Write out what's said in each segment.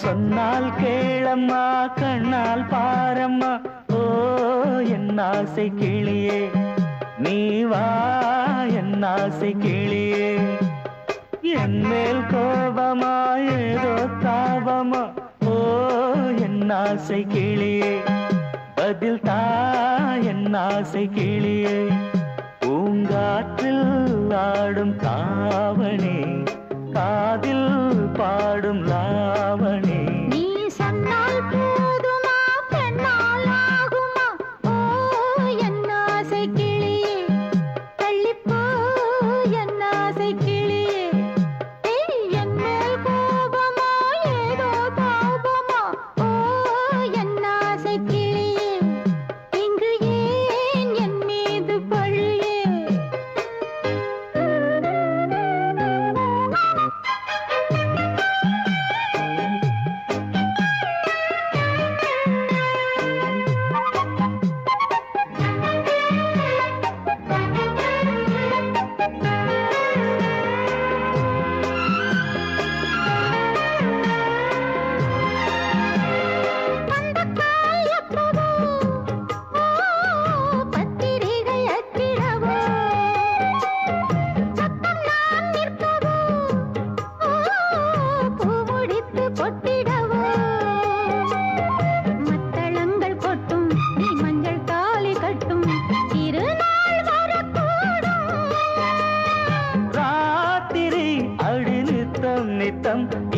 சொன்னால் கேளம்மா கண்ணால் பாரம்மா ஓ என் ஆசை கிளியே நீ வா என் ஆசை கிளியே என் மேல் கோபமா ஏதோ தாபமா ஓ என் ஆசை கிளியே பதில் தா என் ஆசை கிளியே பூங்காற்றில் ஆடும் தாவணி காதில் பாடும் லாவணி நீ சொன்னால் போதுமா பெண்ணால் ஆகுமா ஓ என் ஆசை கிளியே தள்ளிப்போ என் ஆசை கிளியே என் மேல் கோபமா ஏதோ தாபமா ஓ என் ஆசை கிளியே இங்கு ஏன் என் மீது பழியே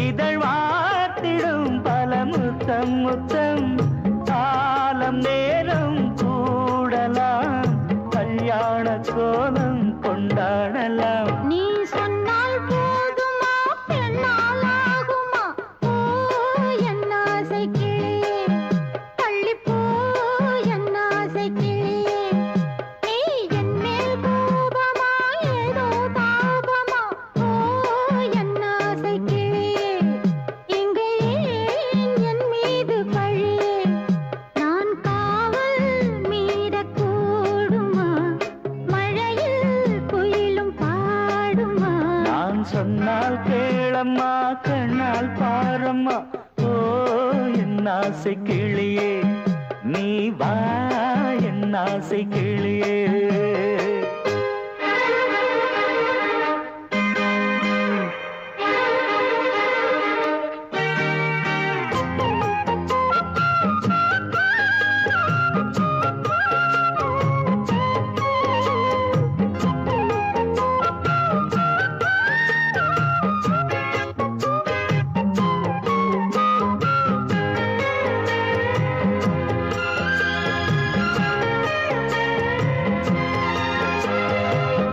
இதழ் வாத்திடும் பல முத்தம் முத்தம் காலம் நேரம் கூடலாம் கல்யாண கோலம் கொண்டாடலாம் நீ சொன்னால் போதுமா பெண்ணால் ஆகுமா ஓ என் ஆசை கிளியே தள்ளிப்போ என் ஆசை கிளியே நீ என் மேல் கோபமா ஏதோ தாபமா ஓ என் ஆசை கிளியே இங்கே ஏன் என் மீது பழியே நான் காவல் மீறக்கூடுமா மழையில் குயிலும் பாடுமா நான் சொன்னால் கேளம்மா கண்ணால் பாரம்மா ஓ என் ஆசை கிளியே நீ வா என் ஆசை கிளியே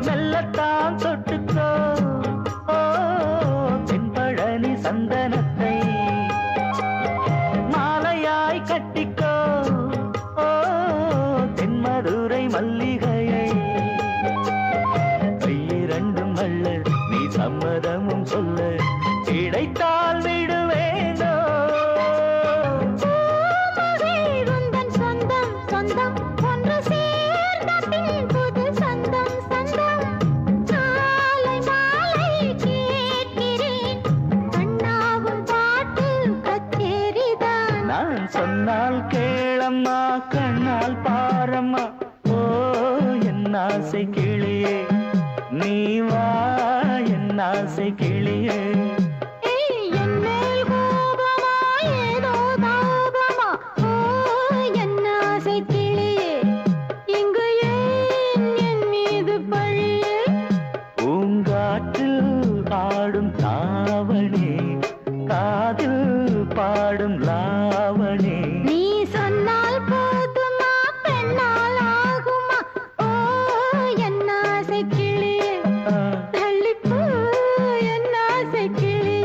மெல்லத்தான் தொட்டுக்கோ ஓ தென்பழனி சந்தனத்தை மாலையாய் கட்டிக்கோ ஓ தென்மதுரை மல்லிகையை கையிரண்டும் அள்ள நீ சம்மதமும் சொல்ல கிடைத்தால் விடுவேனோ உந்தன் சொந்தம் சொந்தம் ஒன்று சேர்ந்த பின் புது சொந்தம் சொந்தம் மாலை மாலை கேட்கிறேன் அண்ணாவும் பாட்டு கச்சேரிதான் நான் சொன்னால் கேளம்மா கண்ணால் பாரம்மா ஓ என் ஆசை கிளியே நீ வா என் ஆசை கிளியே என் மேல் கோபமா ஏதோ தாபமா ஓ என் ஆசை கிளியே இங்கு ஏன் என் மீது பழியே பூங்காற்றில் ஆடும் தாவணி காதில் பாடும் லாவணி நீ சொன்னால் போதுமா பெண்ணால் ஆகுமா ஓ என் ஆசை கிளியே தள்ளிப்போ என் ஆசை கிளியே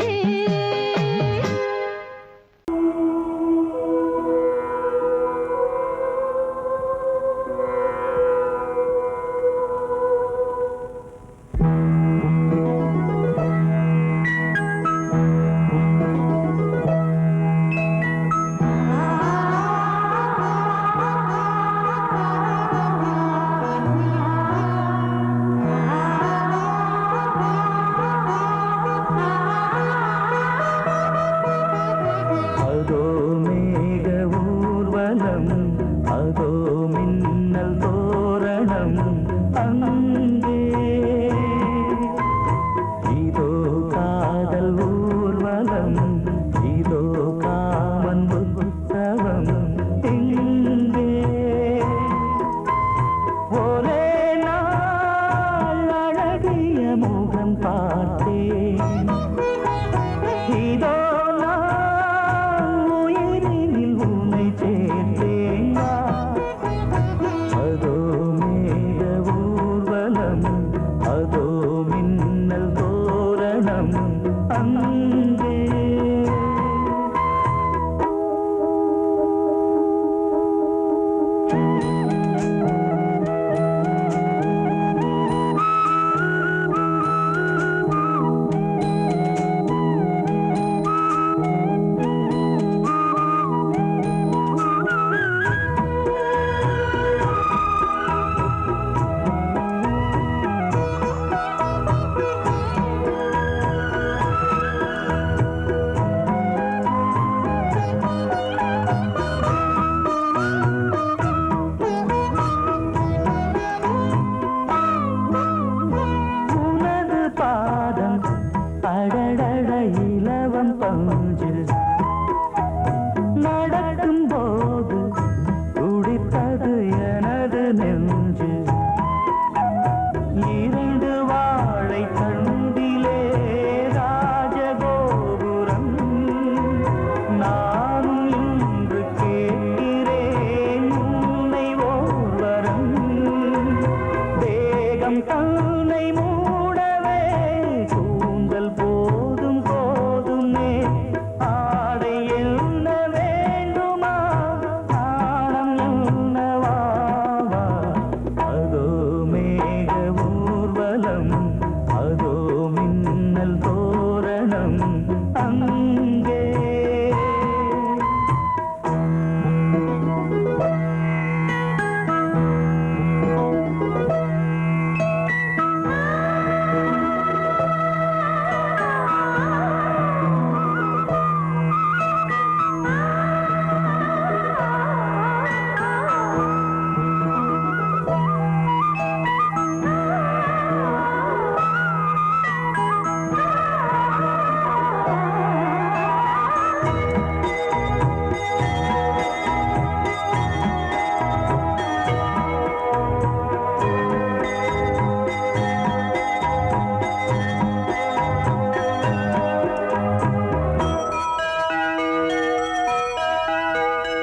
நானும் இன்று கேட்கிறேன் உன்னை ஓர்வரம் தேகம் தன்னை மூடவே கூந்தல் போதும் போதுமே ஆடை என்ன வேண்டுமா நாணம் என்னவா அதோ மேக ஊர்வலம் அதோ மின்னல் தோரணம் அங்கே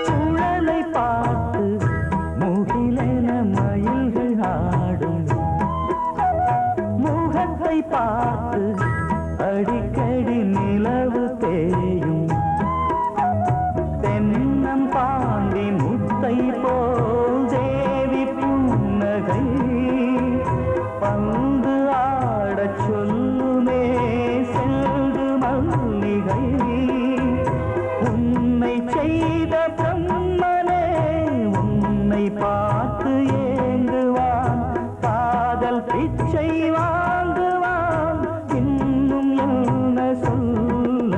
சுழலை பார்த்து முகிலென மயில்கள் ஆடும் முகத்தை பார்த்து அடிக்கடி நிலவு தேயும் தென்னம் பாண்டி முத்தை போல் தேவி புன்னகை பந்து ஆடச் சொல்லுமே செல்கு மல்லிகை உன்னை செய்த பிரம்மனே உன்னை பார்த்து ஏங்குவான் காதல் பிச்சை வாங்குவான் இன்னும் என்ன சொல்ல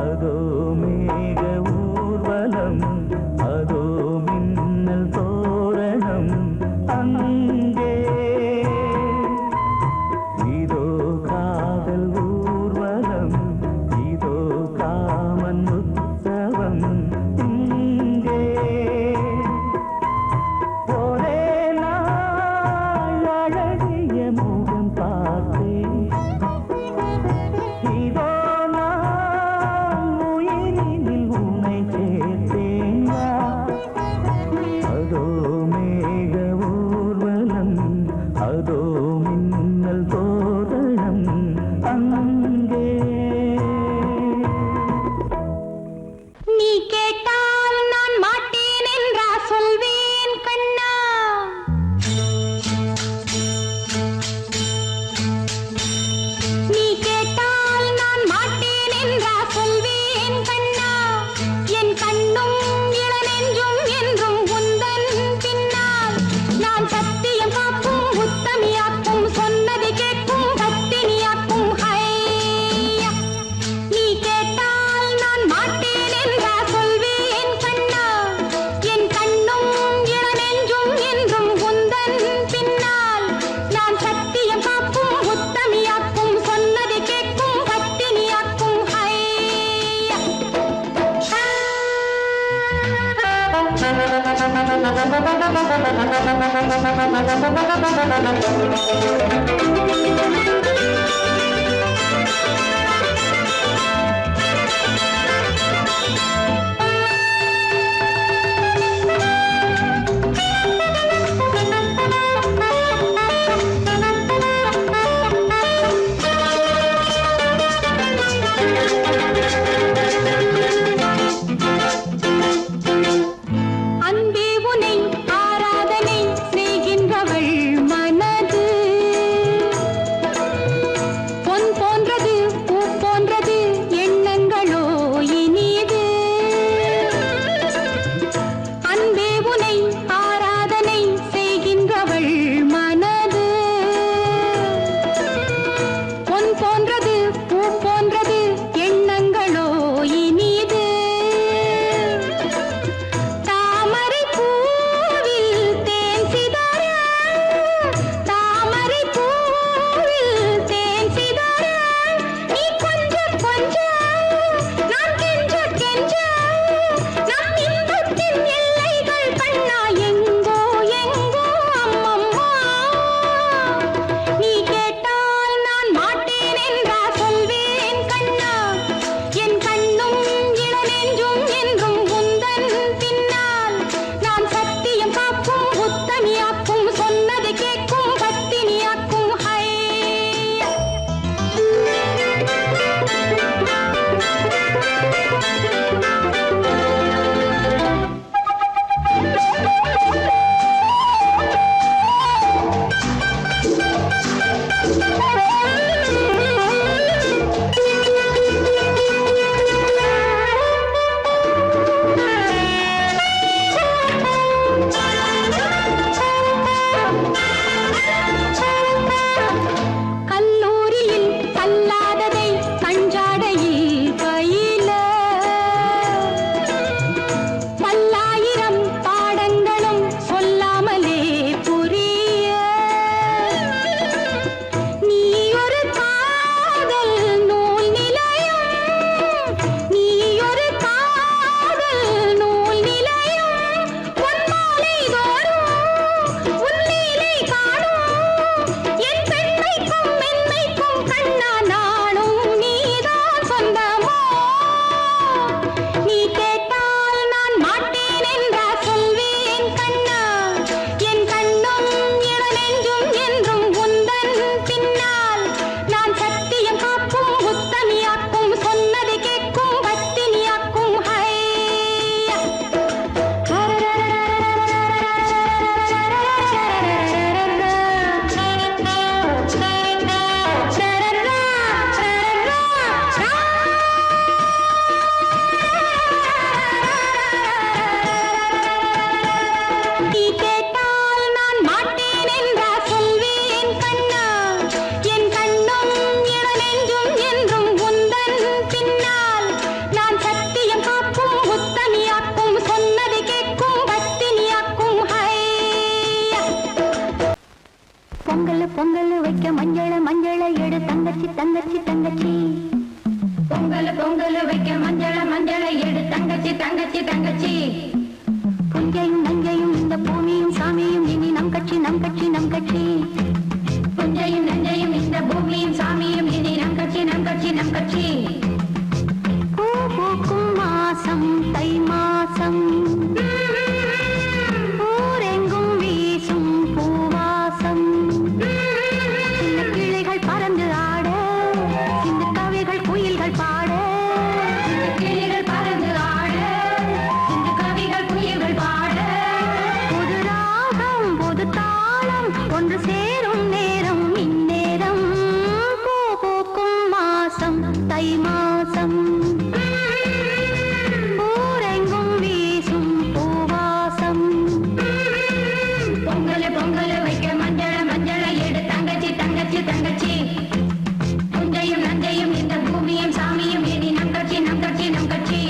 அதோ மேக ஊர்வலம் அதோ மின்னல் தோரணம் அங்கே இதோ காதல் ஊர்வலம் இதோ காமன் உற்சவம் இங்கே ஒரே நாள் அழகிய முகம் பார்த்தேன் இதோ நான் உயிரினில் உன்னை சேர்த்தேன் அதோ மேக ஊர்வலம் அதோ மின்னல் தோரணம் அங்கே நீ கேட்டால் நான் மாட்டேன் என்றா சொல்வேன் கண்ணா நீ கேட்டால் நான் மாட்டேன் என்றா சொல்வேன் கண்ணா என் கண்ணும் இளநெஞ்சும் என்றும் உந்தன் பின்னால் நான் சத்தியம் காக்கும் உத்தமியாக்கும் சொன்னதை கேட்கும் பத்தினியாக்கும் ஹையா நீ கேட்டால் நான் மாட்டேன் என்றா சொல்வேன் கண்ணா என் கண்ணும் இளநெஞ்சும் என்றும் உந்தன் பின்னால் நான் சத்தியம் காக்கும் உத்தமியாக்கும் சொன்னதை கேட்கும் பத்தினியாக்கும் ஹையா அன்பே உனை ஆராதனை செய்கின்றவள் மனது பொங்கல் வைக்க மஞ்சள மஞ்சள எடு தங்கச்சி தங்கச்சி தங்கச்சி. பொங்கல் பொங்கல் வைக்க மஞ்சள மஞ்சள எடு தங்கச்சி தங்கச்சி தங்கச்சி. புஞ்சையும் நஞ்சையும் இந்த பூமியும் சாமியும் இனி நம் கட்சி நம் கட்சி நம் கட்சி. புஞ்சையும் நஞ்சையும் இந்த பூமியும் சாமியும் இனி நம் கட்சி நம் கட்சி நம் கட்சி. பூ பூக்கும் மாசம் தை மாசம், ஊரெங்கும் வீசும் பூவாசம். சின்ன கிளைகள் பறந்து ஆட, சின்ன கவிகள் குயில்கள் பாட. சின்ன கிளைகள் பறந்து ஆட, சின்ன கவிகள் குயில்கள் பாட. புது ராகம் புது தாளம் ஒன்று சேரும் நேரம் இந்நேரம். பூ பூக்கும் மாசம் தை மாசம், ஊரெங்கும் வீசும் பூவாசம். பொங்கல் பொங்கல் வைக்க மஞ்சள மஞ்சள எடு தங்கச்சி தங்கச்சி தங்கச்சி. புஞ்சையும் நஞ்சையும் இந்த பூமியும் சாமியும் இனி நம் கட்சி நம் கட்சி நம் கட்சி.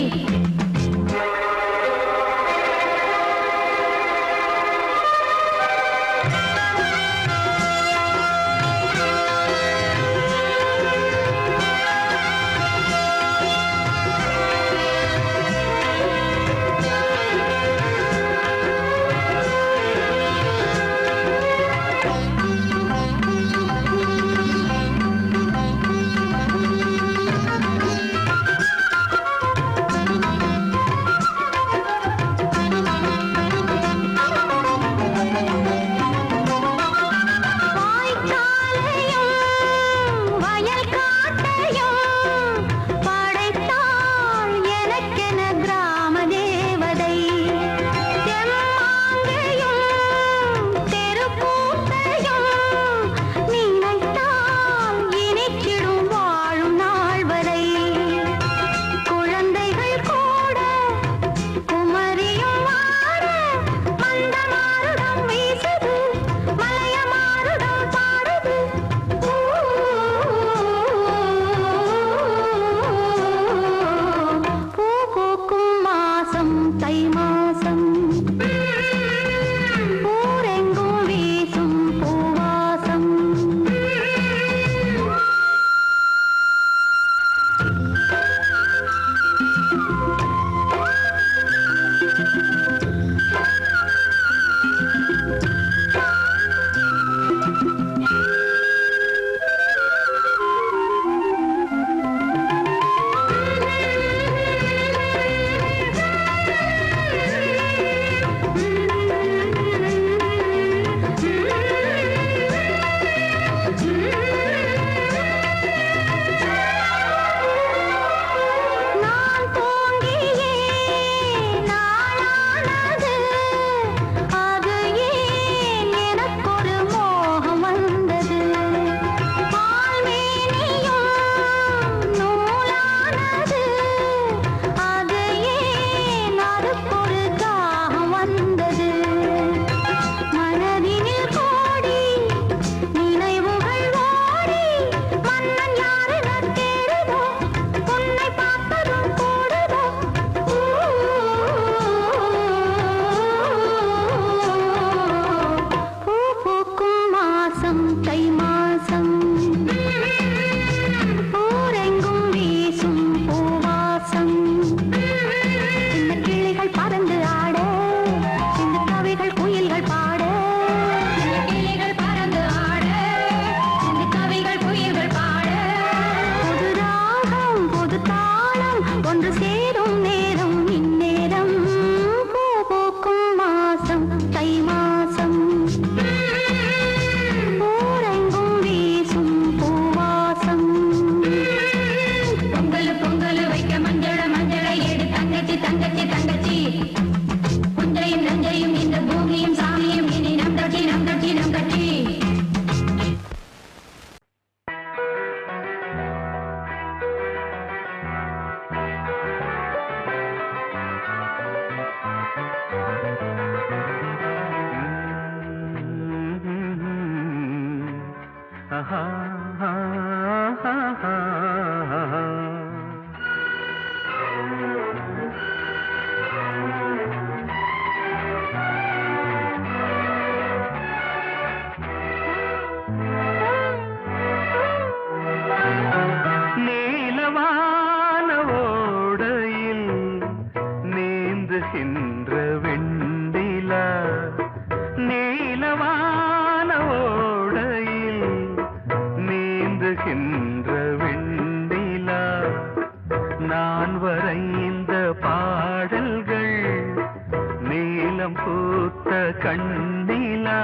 கண்ணிலா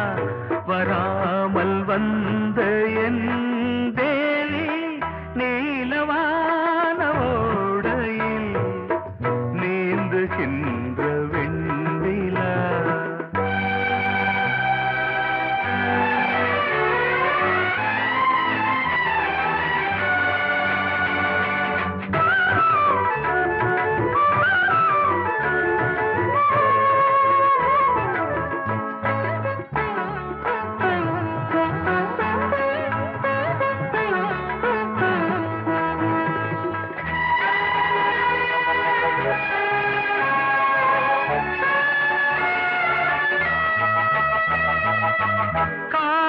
வராமல் வந்த என் தேவி நீலவான ஓடையில் நீந்துகின்ற வெண்ணிலா.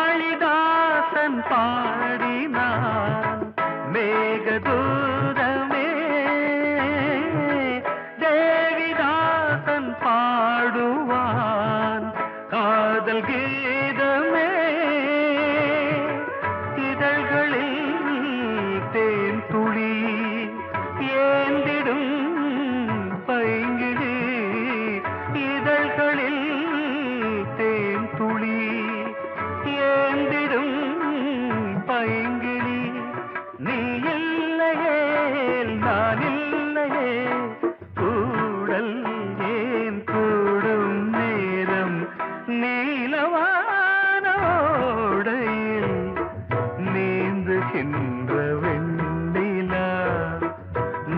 காளிதாசன் பாடினான் மேகதூதமே, தேவிதாசன் பாடுவான் காதல் கீதமே. இதழ்களில் தேன் துளி ஏந்திடும் பைங்கிழி, இதழ்களில் தேன் துளி ஏந்திடும் பைங்கிளி. நீ இல்லையே நான் இல்லையே கூடல் ஏன் கூடும் நேரம் நீலவான ஓடையில் நீந்துகின்ற வெண்ணிலா.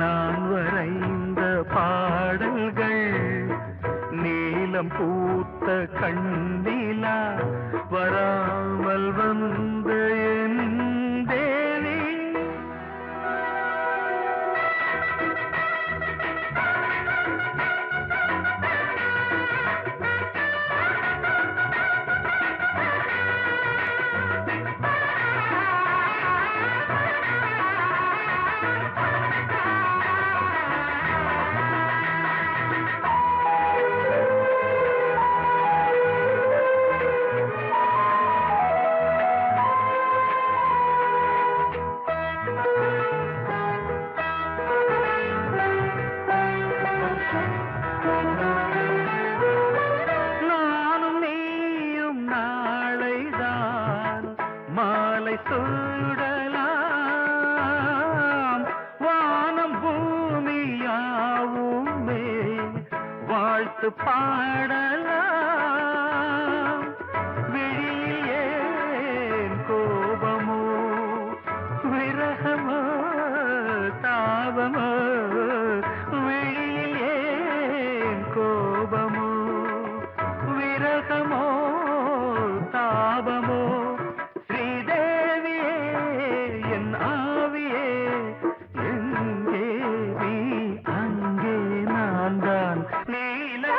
நான் வரைந்த பாடல்கள் நீலம் பூத்த கண்ணிலா வராமல் வந்த என் தேவி. நானும் நீயும் நாளைதான் மாலை சூடலாம். வானம் பூமியாவுமே வாழ்த்து பாடலாம். விழியில் ஏன் கோபமோ விரகமோ தாபமோ, விழியில் ஏன் கோபமோ விரகமோ தாபமோ. ஸ்ரீதேவியே என் ஆவியே எங்கே நீ அங்கே நான் தான் நீலா.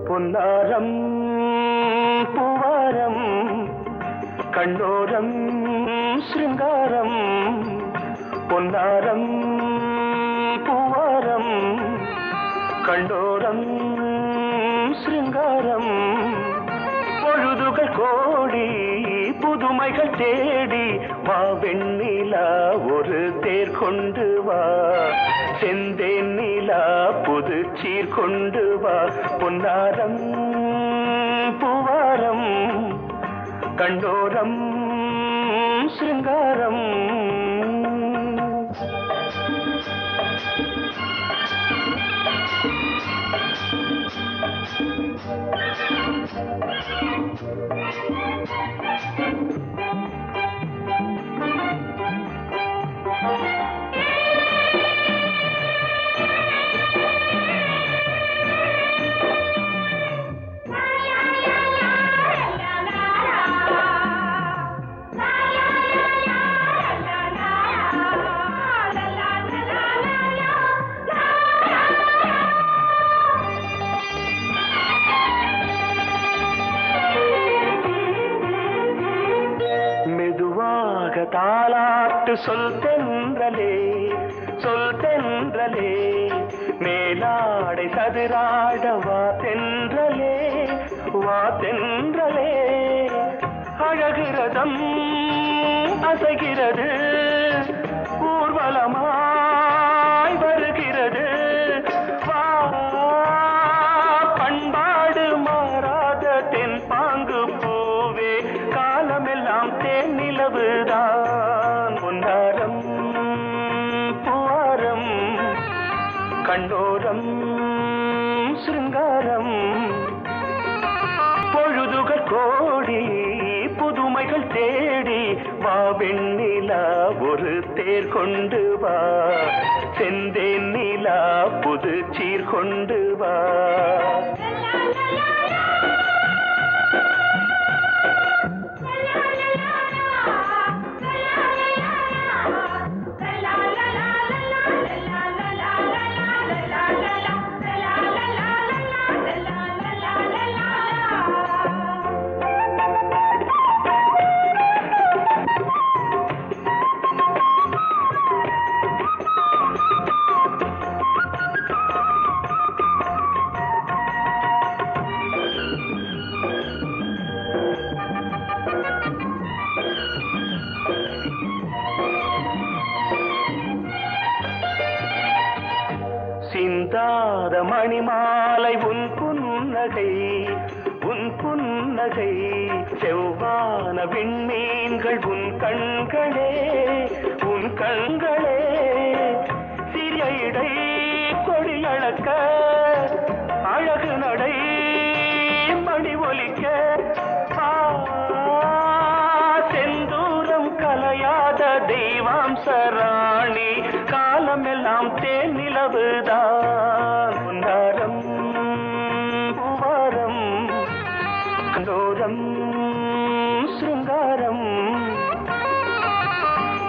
பொன்னாரம் பூவாரம் கண்ணோரம் சிருங்காரம். பொன்னாரம் பூவாரம் கண்ணோரம் சிருங்காரம். பொழுதுகள் கோடி புதுமைகள் தேடி வா வெண்ணிலா ஒரு தேர் கொண்டு வா. செந்தேன் நிலா புது சீர் கொண்டு வா. பொன்னாரம் பூவாரம் கண்டோரம் சிருங்காரம். பாட்டு சொல் தென்றலே சொல் தென்றலே மேலாடை சதுராட வா தென்றலே வா தென்றலே அழகிறதம் அசைகிறது ஊர்வலமாய் வருகிறது வா பண்பாடு மாறாத தென் பாங்கு பூவே காலமெல்லாம் தேன் நிலவுதான் பொன்னாரம் பூவாரம் கண்ணோரம் சிருங்காரம் பொழுதுகள் கோடி புதுமைகள் தேடி வா வெண்ணிலா ஒரு தேர் கொண்டு வா செந்தேன் நிலா புது சீர் கொண்டு வா சிந்தாத மணிமாலை உன் புன்னகை செவ்வான விண்மீன்கள் உன் கண்களே சிறிய இடை கொடியளக்க அழகு நடை மணி ஒலிக்க செந்தூரம் கலையாத தெய்வாம்சராணி காலமெல்லாம் தேன் நிலவுதான் பொன்னாரம் பூவாரம் கண்டோரம் சிருங்காரம்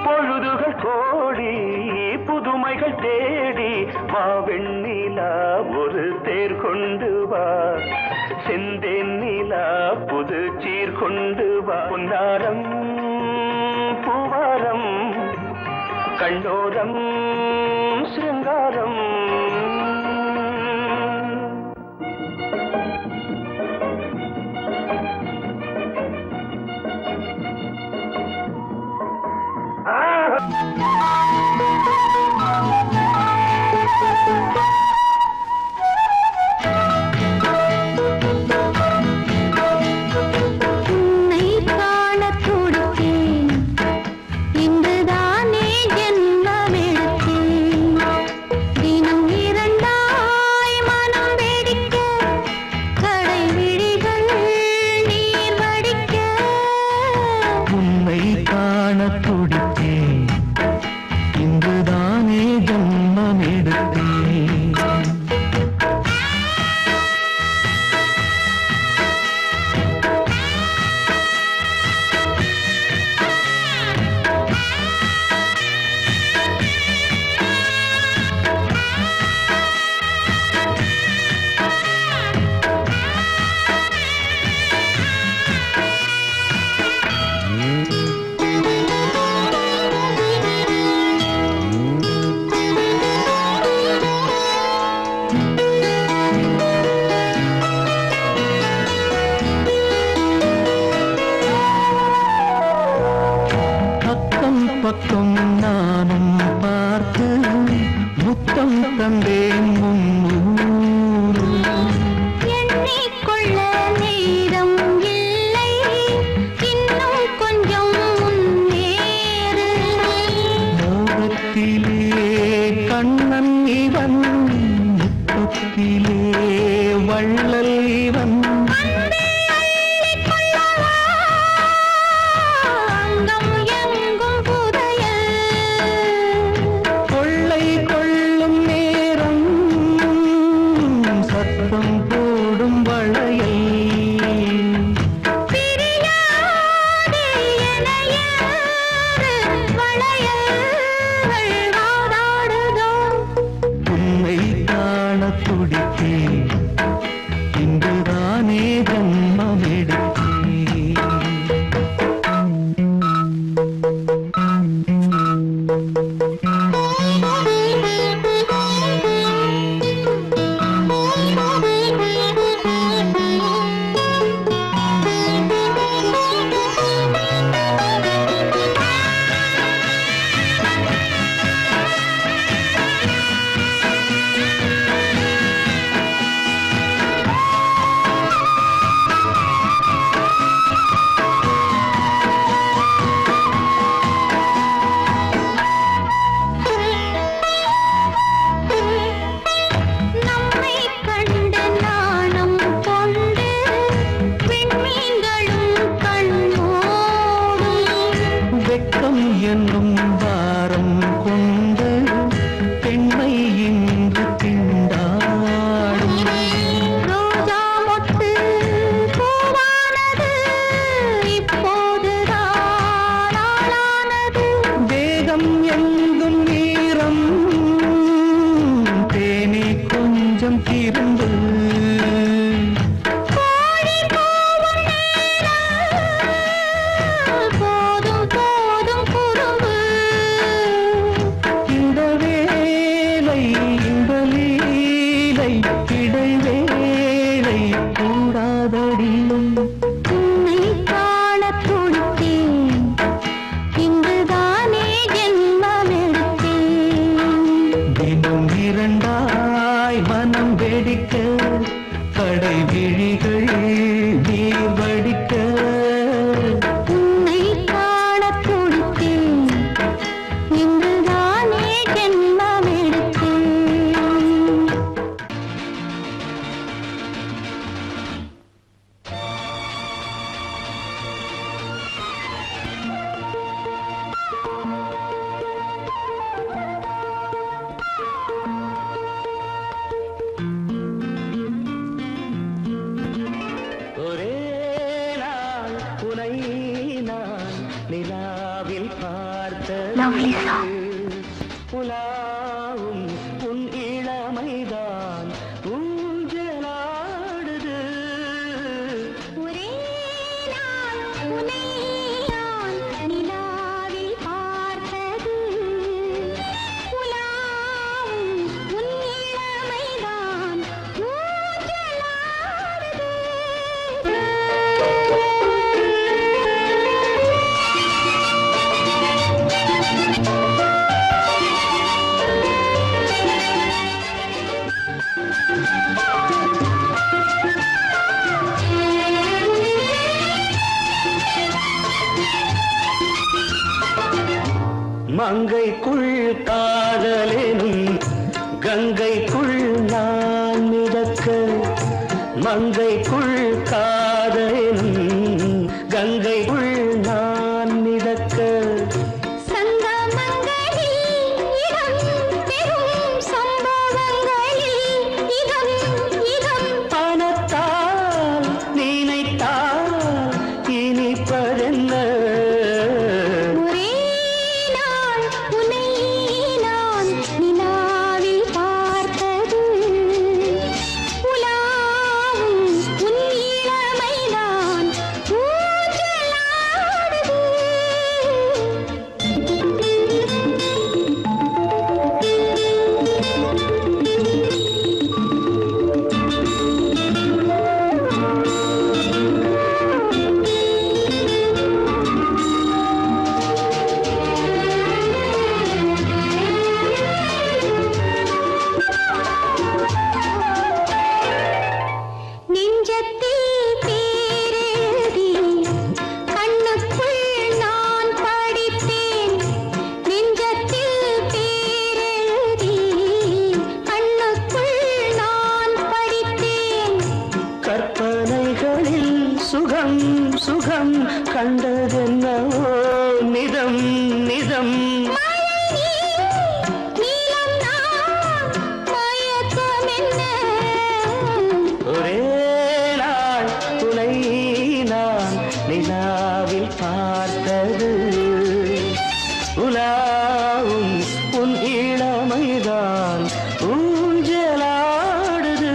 பொழுதுகள் கோடி புதுமைகள் தேடி வா வெண்ணிலா ஒரு தேர் கொண்டு வா செந்தேன் நிலா புது சீர் கொண்டு வா பொன்னாரம் பூவாரம் கண்டோரம் சிருங்காரம் இன்றுதானே ஜென்மமெடுத்தேன் நீர் வடிக்க உன்னை காணத் துடித்தேன். இன்றுதானே ஜென்மம் எடுத்தேன். ஒரே நாள் உனை நான் நிலாவில் Lovely பார்த்தது song. உலாவும் உன் இளமைதான் ஊஞ்சலாடுது. ஒரே நாள் உன்னை நான் நிலாவில் பார்த்தது. உலாவும் உன் இளமைதான் மங்கைக்குள் காதலெனும் கங்கைக்குள் நான் மிதக்க, மங்கைக்குள் காதலெனும் கங்கைக்குள் நான் மிதக்க. சங்கமங்களில் இடம் பெறும் சம்பவங்களில் இதம் இதம் பணத்தால் நினைத்தால் இனிப்பதென்ன? ஒரே நாள் உன்னை நான் நிலாவில் பார்த்தது. உலாவும் உன் இளமைதான் ஊஞ்சலாடுது. நெஞ்சத்தில் பேரெழுதி கண்ணுக்குள் நான் படித்தேன். நெஞ்சத்தில் பேரெழுதி கண்ணுக்குள் நான் படித்தேன். கற்பனைகளில் சுகம் சுகம் கண்டதென்னவோ நிதம் நிதம். நீலம் நான் மயக்கம் என்ன? ஒரே நாள் உனை நான் நிலாவில் பார்த்தது. உலாவும் உன் இளமைதான் ஊஞ்சலாடுது.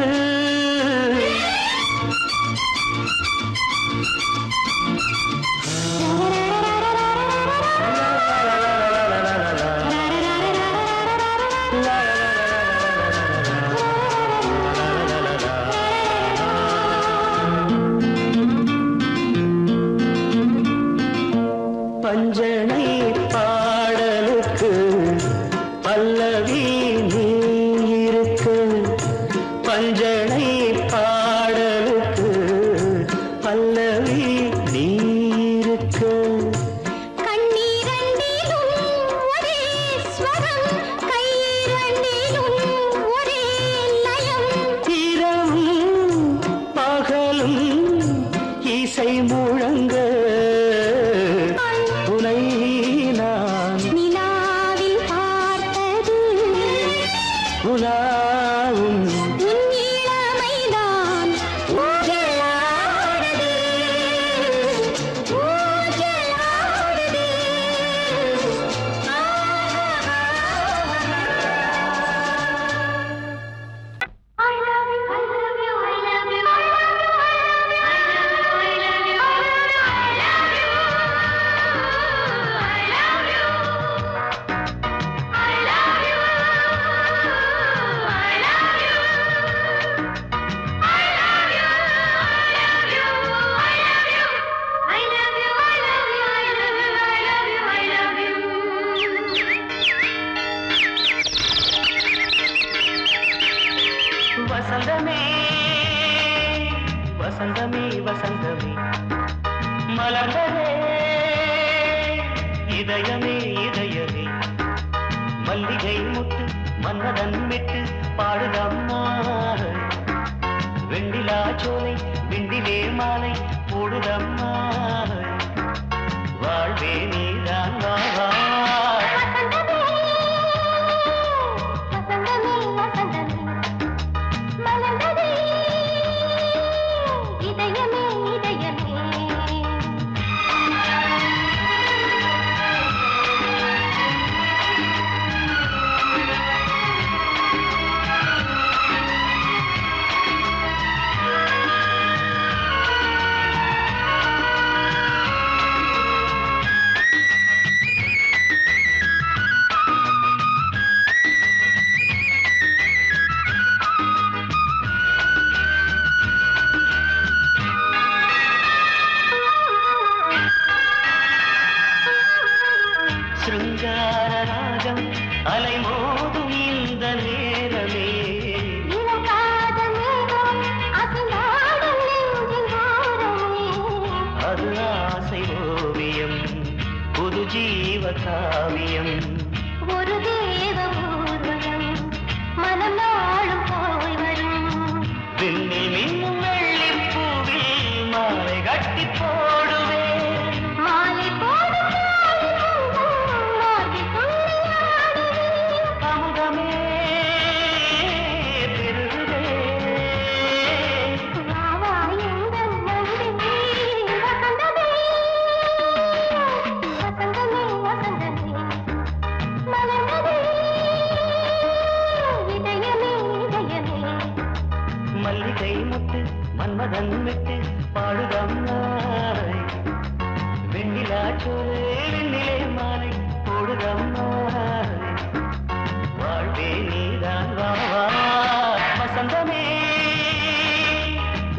வசந்தமே மலர்ந்ததே இதயமே இதயமே மல்லிகை முட்டு மன்னதன் விட்டு பாடுதம்மா வெண்ணிலா சோலை விண்டிலே மாலை போடுதம்மா வாழ்வே நீதான் வா காவியம் ஒரு தேவ ஊர்வலம் மனம் நாளும் போய் வரும் விண்ணில் மின்னும் வெள்ளி பூவில் மாலை கட்டி போடுவேன் மாலை அமுதமே பெருகுதே மல்லிகை முட்டு மன்மதன் விட்டு பாடுதம்மாய் வெண்ணிலா சோலை வெண்ணிலே மாலை போடுதம்மாய் வாழ்வே நீதான் வா வசந்தமே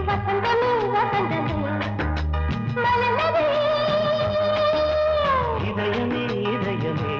வசந்தமே வசந்தமே மலர்ந்ததே இதயமே இதயமே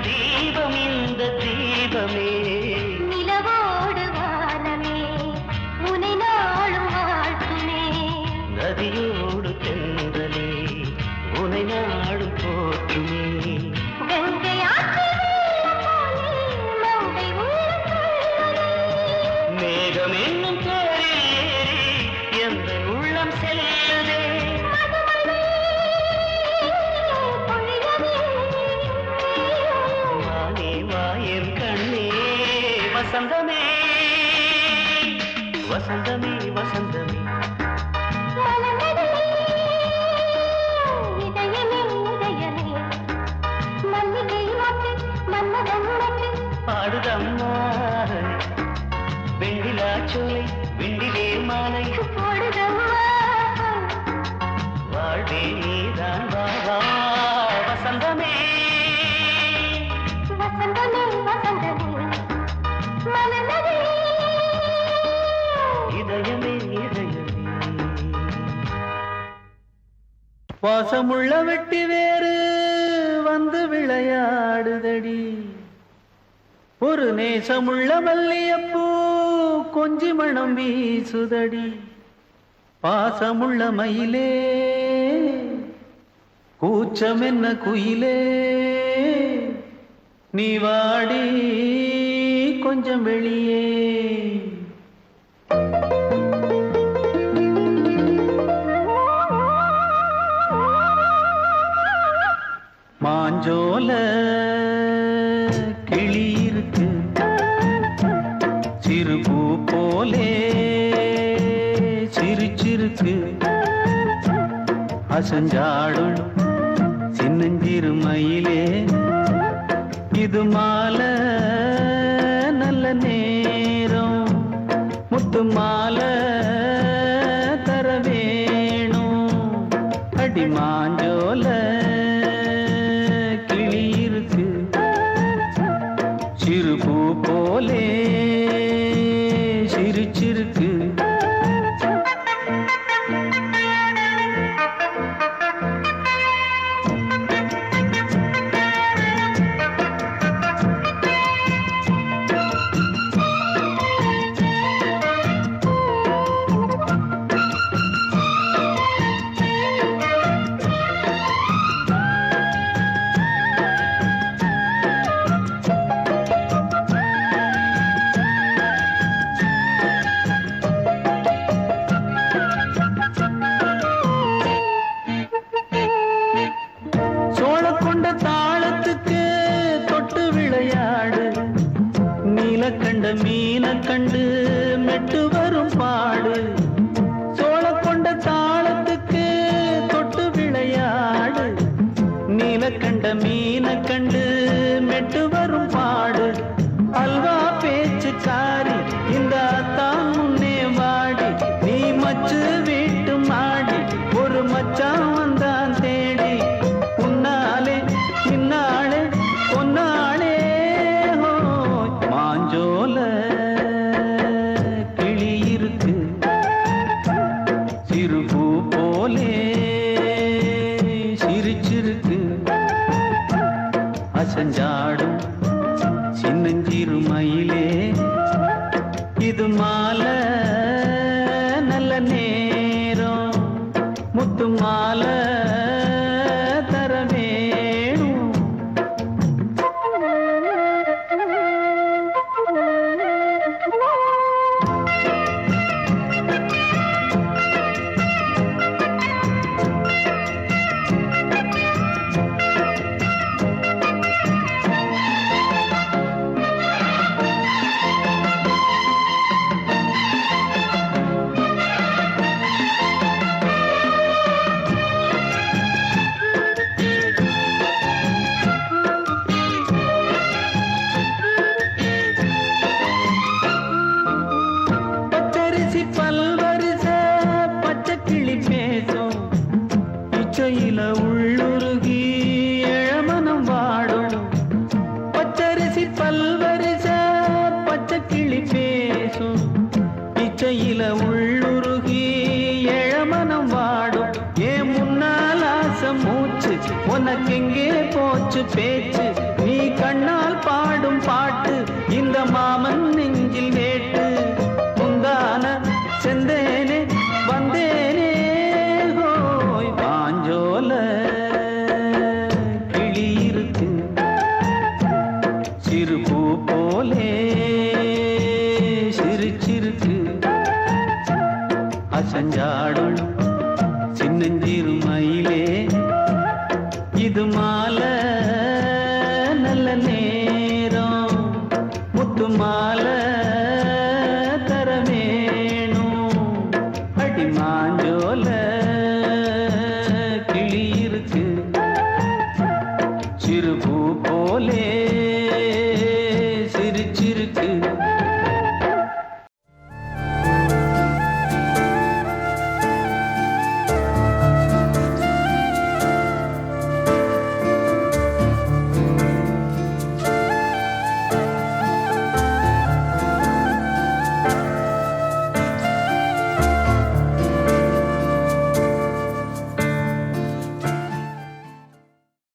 தீபம் இந்த தீபமே நிலவோடு வானமே முனை நாளும் வாழ்த்துமே நதியோடு தென்றலே உனை நாடும் போற்றுமே கங்கை மேகம் என்னும் பேரில் ஏறி எந்த உள்ளம் செல்லுதே வசந்தமே வசந்தமே வசந்தமே இதயமே இதயமே மல்லிகை மொட்டு மன்மதன் மொட்டு பாடுதம்மா வெண்ணிலா சோலை வெண்டிலே மாலை போடுதம்மா வாழ்வே நீதான் வா வசந்தமே வசந்தமே வசந்தமே இதயமே இதயமே வாசமுள்ள வெட்டி வேறு வந்து விளையாடுதடி ஒரு நேசமுள்ள மல்லியப்பூ கொஞ்சி மணம் வீசுதடி பாசமுள்ள மயிலே கூச்சம் என்ன குயிலே நீ வாடி கொஞ்சம் வெளியே மாஞ்சோல கிளி இருக்கு சிறுபூ போலே சிரிச்சிருக்கு அசஞ்சாடும் சின்னஞ்சிறு மயிலே இது மாலை நல்ல நேரம் முத்து மாலை தர வேணும் அடி மாஞ்சோல கிளி இருக்கு சிறு பூ போலே சிரிச்சிருக்கு கண்ட மீன கண்டு மெட்டு வரும் பாடு சோழ கொண்ட தாளத்துக்கு தொட்டு விளையாடு நீல கண்ட மீன கண்டு மெட்டு வரும் பாடு அல்வா பேச்சுக்காரி இந்த தான் முன்னே வாடி நீ மச்சு வீட்டு மாடி ஒரு மச்சான் வந்தான் தேடி உன்னாலே இன்னாலே பொன்னாலே கிளி இருக்கு சிறு பூ போலே சிரிச்சிருக்கு அசஞ்சாடும் சின்னஞ்சிறு மயிலே இது மாலை நல்ல நேரம் முத்து மாலை தர வேணும் இச்சையில உள்ளுருகி இளமனம் வாடும் பச்சரிசி பல்வரிச பச்சை கிளி பேசும் இச்சையில உள்ளுருகி இளமனம் வாடும் ஏன் முன்னால் ஆசை மூச்சு உனக்கெங்கே போச்சு பேச்சு நீ கண்ணால் பாடும் பாட்டு இந்த மாமன் நெஞ்சில் வேட்டு முந்தான செந்தேனே வந்தேனே கிளி இருக்கு சிறு பூ போலே சிரிச்சிருக்கு அசஞ்சாடும் சின்னஞ்சிறு மயிலே இது மாலை